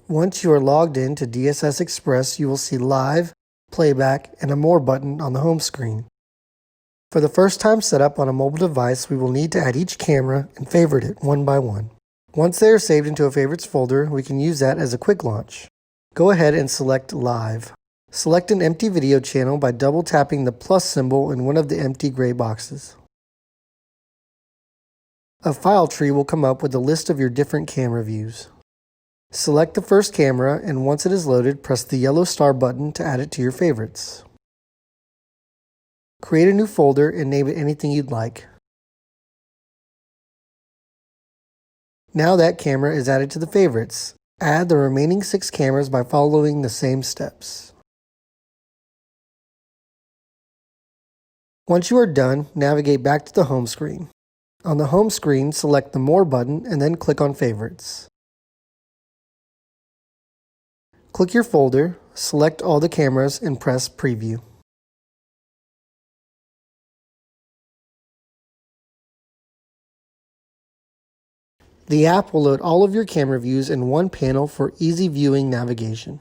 Once you are logged in to DSS Express, you will see Live, Playback, and a More button on the home screen. For the first time set up on a mobile device, we will need to add each camera and favorite it one by one. Once they are saved into a favorites folder, we can use that as a quick launch. Go ahead and select Live. Select an empty video channel by double tapping the plus symbol in one of the empty gray boxes. A file tree will come up with a list of your different camera views. Select the first camera, and once it is loaded, press the yellow star button to add it to your favorites. Create a new folder and name it anything you'd like. Now that camera is added to the favorites. Add the remaining 6 cameras by following the same steps. Once you are done, navigate back to the home screen. On the home screen, select the More button and then click on Favorites. Click your folder, select all the cameras, and press Preview. The app will load all of your camera views in one panel for easy viewing navigation.